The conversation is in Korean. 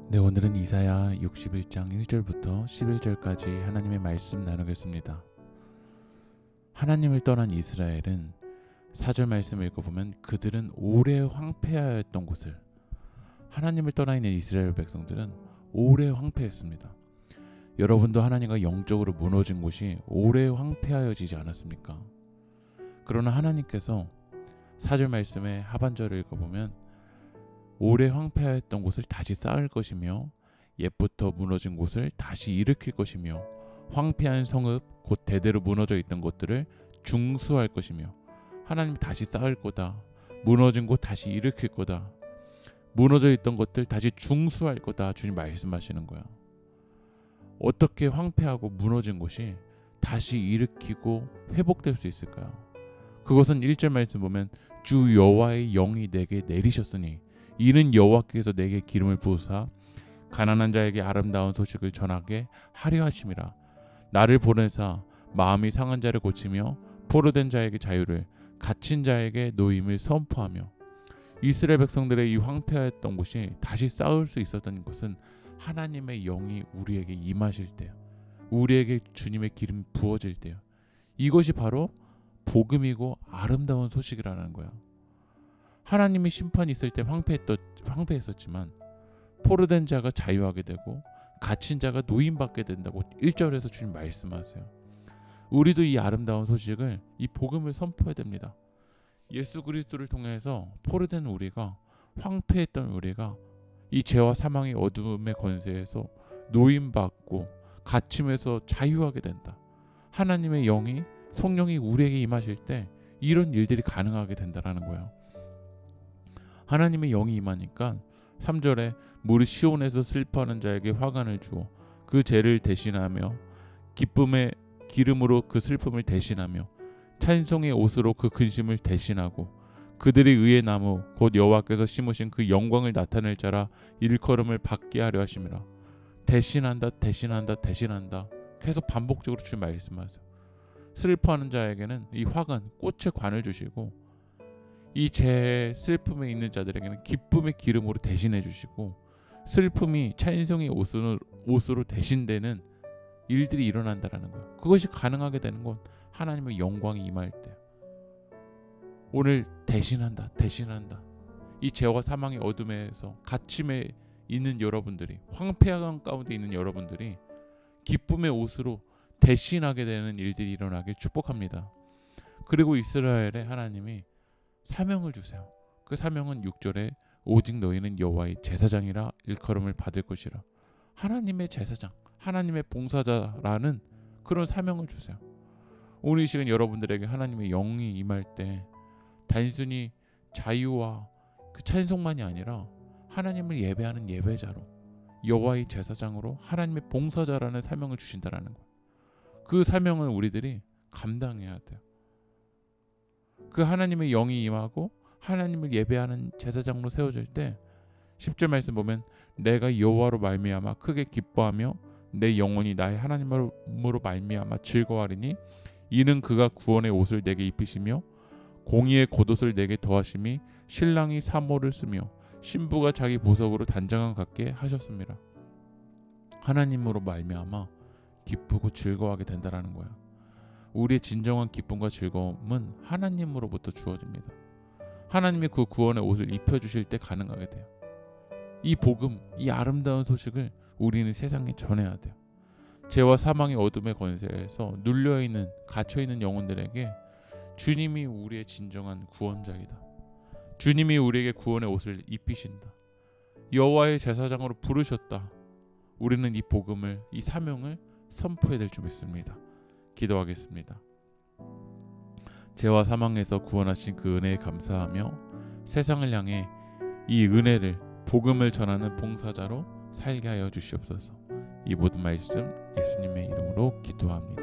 네, 오늘은 이사야 61장 1절부터 11절까지 하나님의 말씀 나누겠습니다. 하나님을 떠난 이스라엘은 4절 말씀을 읽어보면 그들은 오래 황폐하였던 곳을, 하나님을 떠나 있는 이스라엘 백성들은 오래 황폐했습니다. 여러분도 하나님과 영적으로 무너진 곳이 오래 황폐하여지지 않았습니까? 그러나 하나님께서 4절 말씀의 하반절을 읽어보면 오래 황폐하였던 곳을 다시 쌓을 것이며 옛부터 무너진 곳을 다시 일으킬 것이며 황폐한 성읍 곧 대대로 무너져 있던 곳들을 중수할 것이며, 하나님이 다시 쌓을 거다, 무너진 곳 다시 일으킬 거다, 무너져 있던 것들 다시 중수할 거다, 주님 말씀하시는 거야. 어떻게 황폐하고 무너진 곳이 다시 일으키고 회복될 수 있을까요? 그것은 1절 말씀 보면 주 여호와의 영이 내게 내리셨으니 이는 여호와께서 내게 기름을 부으사 가난한 자에게 아름다운 소식을 전하게 하려 하심이라. 나를 보내사 마음이 상한 자를 고치며 포로된 자에게 자유를, 갇힌 자에게 노임을 선포하며. 이스라엘 백성들의 이 황폐하였던 곳이 다시 쌓을 수 있었던 것은 하나님의 영이 우리에게 임하실 때요, 우리에게 주님의 기름이 부어질 때요. 이것이 바로 복음이고 아름다운 소식이라는 거야. 하나님이 심판이 있을 때 황폐했었지만 포로된 자가 자유하게 되고 갇힌 자가 노임받게 된다고 1절에서 주님 말씀하세요. 우리도 이 아름다운 소식을, 이 복음을 선포해야 됩니다. 예수 그리스도를 통해서 포로된 우리가, 황폐했던 우리가 이 죄와 사망의 어둠의 권세에서 노임받고 갇힘에서 자유하게 된다. 하나님의 영이, 성령이 우리에게 임하실 때 이런 일들이 가능하게 된다라는 거예요. 하나님의 영이 임하니까 3절에 무릇 시온에서 슬퍼하는 자에게 화관을 주어 그 죄를 대신하며 기쁨의 기름으로 그 슬픔을 대신하며 찬송의 옷으로 그 근심을 대신하고 그들의 의의 나무 곧 여호와께서 심으신 그 영광을 나타낼 자라 일컬음을 받게 하려 하심이라. 대신한다, 대신한다, 대신한다. 계속 반복적으로 주님 말씀하세요. 슬퍼하는 자에게는 이 화관, 꽃의 관을 주시고 이 제 슬픔에 있는 자들에게는 기쁨의 기름으로 대신해 주시고, 슬픔이 찬송의 옷으로 대신되는 일들이 일어난다라는 거예요. 그것이 가능하게 되는 건 하나님의 영광이 임할 때. 오늘 대신한다, 대신한다. 이 죄와 사망의 어둠에서 갇힘에 있는 여러분들이, 황폐한 가운데 있는 여러분들이 기쁨의 옷으로 대신하게 되는 일들이 일어나길 축복합니다. 그리고 이스라엘에 하나님이 사명을 주세요. 그 사명은 6절에 오직 너희는 여호와의 제사장이라 일컬음을 받을 것이라. 하나님의 제사장, 하나님의 봉사자라는 그런 사명을 주세요. 오늘 이 시간 여러분들에게 하나님의 영이 임할 때 단순히 자유와 그 찬송만이 아니라 하나님을 예배하는 예배자로, 여호와의 제사장으로 하나님의 봉사자라는 사명을 주신다라는 거예요. 그 사명을 우리들이 감당해야 돼요. 그 하나님의 영이 임하고 하나님을 예배하는 제사장으로 세워질 때 10절 말씀 보면 내가 여호와로 말미암아 크게 기뻐하며 내 영혼이 나의 하나님으로 말미암아 즐거워하리니 이는 그가 구원의 옷을 내게 입히시며 공의의 겉옷을 내게 더하심이 신랑이 사모를 쓰며 신부가 자기 보석으로 단장함 같게 하셨습니다. 하나님으로 말미암아 기쁘고 즐거워하게 된다라는 거야. 우리의 진정한 기쁨과 즐거움은 하나님으로부터 주어집니다. 하나님이 그 구원의 옷을 입혀주실 때 가능하게 돼요. 이 복음, 이 아름다운 소식을 우리는 세상에 전해야 돼요. 죄와 사망의 어둠의 권세에서 눌려있는, 갇혀있는 영혼들에게 주님이 우리의 진정한 구원자이다, 주님이 우리에게 구원의 옷을 입히신다, 여호와의 제사장으로 부르셨다. 우리는 이 복음을, 이 사명을 선포해야 될 줄 믿습니다. 기도하겠습니다. 죄와 사망에서 구원하신 그 은혜에 감사하며 세상을 향해 이 은혜를, 복음을 전하는 봉사자로 살게 하여 주시옵소서. 이 모든 말씀 예수님의 이름으로 기도합니다.